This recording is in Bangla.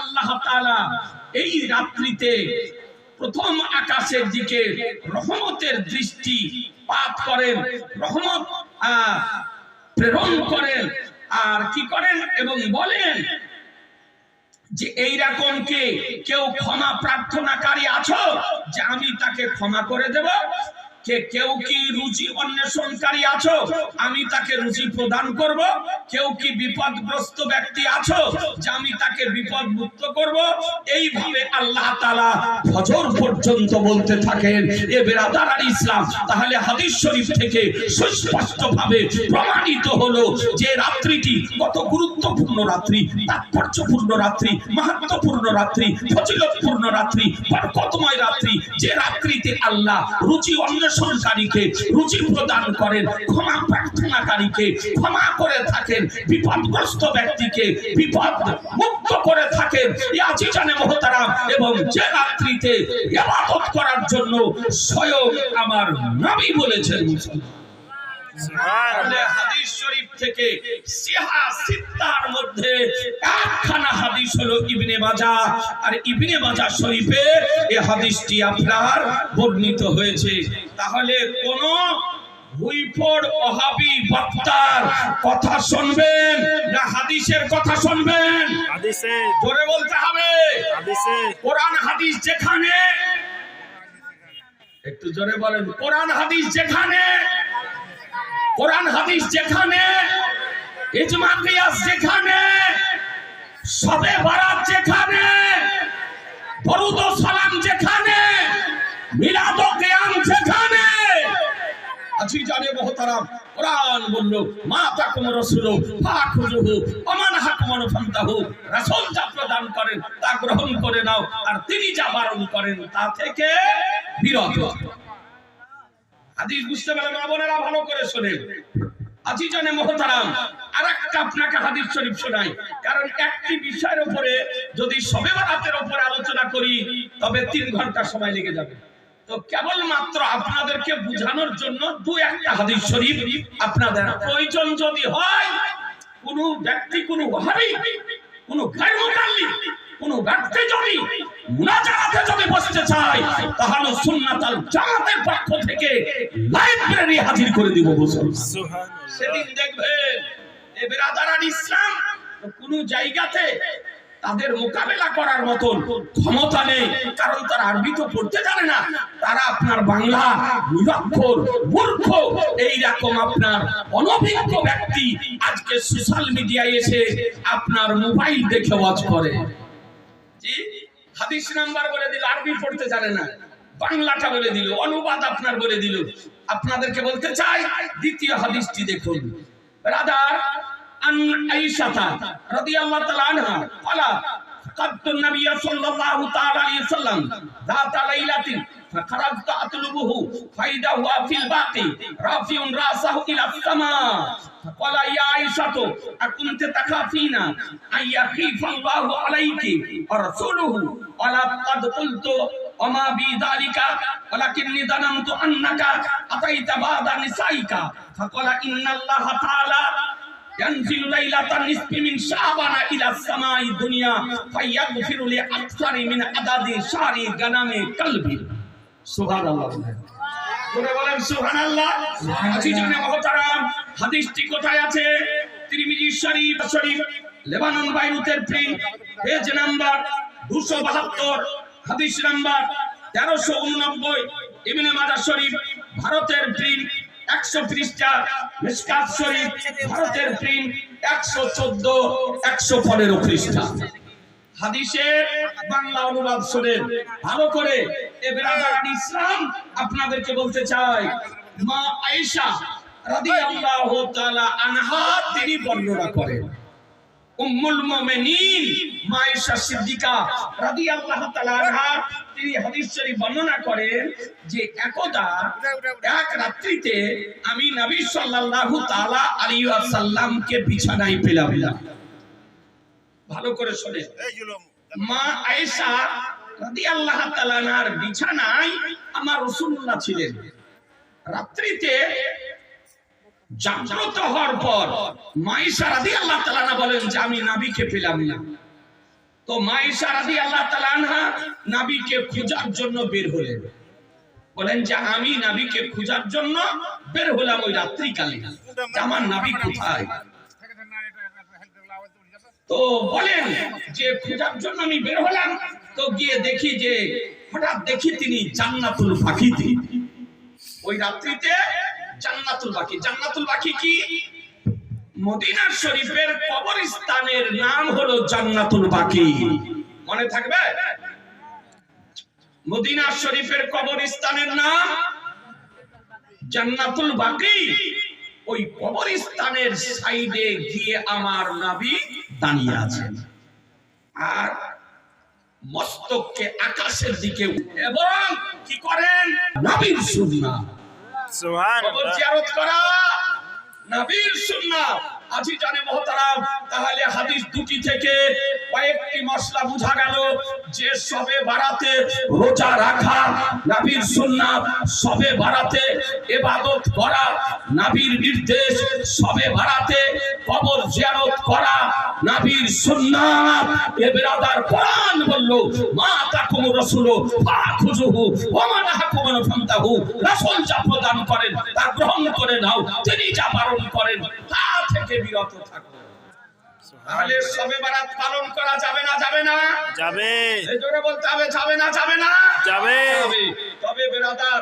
আল্লাহ তাআলা এই রাত্রিতে প্রথম আকাশের দিকে রহমতের দৃষ্টি পাত করেন, রহমত প্রেরণ করেন, আর কি করেন এবং বলেন যে এইরকম কে কেউ ক্ষমা প্রার্থনাকারী আছো যে আমি তাকে ক্ষমা করে দেব? কেউ কি রুচি অন্বেষণকারী আছো আমি তাকে রুচি প্রদান করব? কেউ কি বিপদগ্রস্ত ব্যক্তি আছো যে আমি তাকে বিপদ মুক্ত করব? এইভাবে আল্লাহ তাআলা ফজর পর্যন্ত বলতে থাকেন। এ বেরাদার আল ইসলাম, তাহলে হাদিস শরীফ থেকে সুস্পষ্টভাবে প্রমাণিত হলো যে রাত্রিটি কত গুরুত্বপূর্ণ রাত্রি, তাৎপর্যপূর্ণ রাত্রি, মাহাত্ম্যপূর্ণ রাত্রি, ফজিলতপূর্ণ রাত্রি, বরকতময় রাত্রি, যে রাত্রিতে আল্লাহ রুচি অন্বেষণকারীকে রুচি প্রদান করেন, ক্ষমা প্রার্থনাকারীকে ক্ষমা করে থাকেন, বিপদগ্রস্ত ব্যক্তিকে বিপদ মুক্ত করে থাকেন। আজিজানে মুহতারাম, এবং যে রাত্রিতে ইবাদত করার জন্য স্বয়ং আমার নবী বলেছেন। হাদিস শরীফ থেকে সিহা সিত্তার মধ্যে একখানা হাদিস হলো ইবনে মাজাহ, আর ইবনে মাজাহ শরীফে এই হাদিসটি আপনার বর্ণিত হয়েছে। তাহলে কোন হুইফোড় ওহাবি বক্তার কথা শুনবেন না হাদিসের কথা শুনবেন? হাদিসে জোরে বলতে হবে। হাদিসে কোরআন হাদিস যেখানে, একটু জোরে বলেন, কোরআন হাদিস যেখানে, কোরআন হাদিস যেখানে, ইজমা কিয়াস যেখানে, শবে বারাত যেখানে, দরুদ ও সালাম যেখানে, মিলাদ ও কিয়াম যেখানে, আজিজানে মুহতারাম কোরআন বলল মা তাকুম রাসূলু ফাখুযুহু ওয়া মান হাকুমান ফান্তাহু, রাসূল যা প্রদান করেন তা গ্রহণ করে নাও, আর তিনি যা বারণ করেন তা থেকে বিরত। হাদিস বুঝতে পারলে মা বোনেরা ভালো করে শুনেন। আজিজানে মুহতারাম আরেকটা আপনাকে হাদিস শরীফ শোনাই, কারণ একটি বিষয়ের উপরে যদি শবে বারাতের উপরে আলোচনা করি তবে 3 ঘন্টা সময় লেগে যাবে। তো কেবলমাত্র আপনাদেরকে বোঝানোর জন্য দু একটা হাদিস শরীফ আপনাদের প্রয়োজন যদি হয়, কোন ব্যক্তি, কোন ওয়াহাবি, কোন গায়র মুতাল্লিম, কোন ব্যক্তি যদি মুনাজাতে যদি বসতে চায় তাহলে সুন্নাত আল জামাতের পক্ষ থেকে লাইব্রেরি হাজির করে দিব। সুবহানাল্লাহ। সেদিন দেখবেন এ বেরাদার আল ইসলাম কোন জায়গাতে তাদের মোকাবেলা করার মতন ক্ষমতা নেই, কারণ তারা আরবি তো পড়তে জানে না। তারা আপনার বাংলা নিরক্ষর, মূর্খ, এইরকম আপনার অনভিজ্ঞ ব্যক্তি আজকে সোশ্যাল মিডিয়ায় এসে আপনার মোবাইল দেখে ওয়াজ করে। জি, হাদিস নাম্বার বলে দিল, আরবি পড়তে জানে না, বাংলাটা বলে দিল, অনুবাদ আপনার বলে দিল। আপনাদেরকে বলতে চাই দ্বিতীয় হাদিসটি দেখুন। রাদার عن عائشة رضي الله تعالى عنها قال قدت النبي صلى الله تعالى عليه وسلم ذات ليلة فخرجت أطلبه فإذا هو في الباقي رافع رأسه إلى السماء فقال يا عائشة أكنت تخافين أن يخيف الله عليك ورسوله ولقد قلت وما بذلك ولكني ظننت أنك أتيت بعض نسائك فقال إن الله تعالى ينزل ليلة النصف من شعبان إلى السماء الدنيا فيغفر لأكثر من عدد شعر غنم قلبي। سبحان الله। বলেন সুবহানাল্লাহ। আজিজানে মুহতারাম হাদিসটি কোথায় আছে? তিরমিজি শরীফ, লেবানন বাইরুতের প্রিন্ট, পেজ নাম্বার 272, হাদিস নাম্বার 1389, ইবনে মাজাহ শরীফ ভারতের প্রিন্ট 100 পৃষ্ঠা, মিশকাত শরীফ ভারতের প্রিন্ট 114, 115 পৃষ্ঠা। হাদিসের বাংলা অনুবাদ শুনেন ভালো করে। এ বেরাদার ইসলাম আপনাদেরকে বলতে চাই, মা আয়েশা রাদিয়াল্লাহু তাআলা আনহা তিনি বর্ণনা করেন, উম্মুল মুমিনিন মা আয়েশা সিদ্দিকা রাদিয়াল্লাহু তাআলা আনহা তিনি হাদিস শরীফ বর্ণনা করেন যে একদা এক রাত্রিতে আমি নবী সাল্লাল্লাহু তাআলা আলাইহি ওয়াসাল্লামকে বিছানায় পেলাম। ভালো করে শুনেন, মা আয়েশা রাদিয়াল্লাহু তাআলা আনহার বিছানায় আমার রাসূলুল্লাহ ছিলেন। রাত্রিতে জাগ্রত হওয়ার পর মা আয়েশা রাদিয়াল্লাহু তাআলা বলেন যে আমি নবীকে পেলাম না। তো মায়েশা রাদিয়াল্লাহু তাআলা আনহা নবীকে খোঁজার জন্য বের হলেন। বলেন যে আমি নবীকে খোঁজার জন্য বের হলাম ওই রাত্রিকালে, আমার নবী কোথায়। তো বলেন যে খোঁজার জন্য আমি বের হলাম, তো গিয়ে দেখি যে হঠাৎ দেখি তিনি জান্নাতুল বাকিতে, ওই রাত্রিতে জান্নাতুল বাকি। জান্নাতুল বাকি কি? মদিনা শরীফের কবরস্থানের নাম হলো জান্নাতুল বাকি। মনে থাকবে? মদিনা শরীফের কবরস্থানের নাম জান্নাতুল বাকি। ওই কবরস্থানের সাইডে গিয়ে আমার নবী দাঁড়িয়ে আছেন, আর মস্তককে আকাশের দিকে, এবং কি করেন? নবীর সুন্নাহ, কবর জিয়ারত করা নবীর সুন্নাহ। আজি জানে মুহতারাম, তাহলে হাদিস দুটি থেকে কয়েকটি মশলা বোঝা গেল যে শবে বারাতে রোজা রাখা নবীর সুন্নাহ, শবে বারাতে ইবাদত করা নবীর নির্দেশ, শবে বারাতে কবর জিয়ারত করা নবীর সুন্নাহ। এ বিরাদার কোরআন বলল মা তাকুম রাসূল ফাখুযুহু ওয়া মা নাহাকুম ফান্তাহু। রাসূল যা প্রদান করেন তা গ্রহণ করে নাও, তিনি যা বারণ করেন তা থেকে বিরত থাকো। তাহলে শবে বারাত পালন করা যাবে না? যাবে না? যাবে। এই জোরে বলতে হবে যাবে না? যাবে না? যাবে। তবে বিরাদার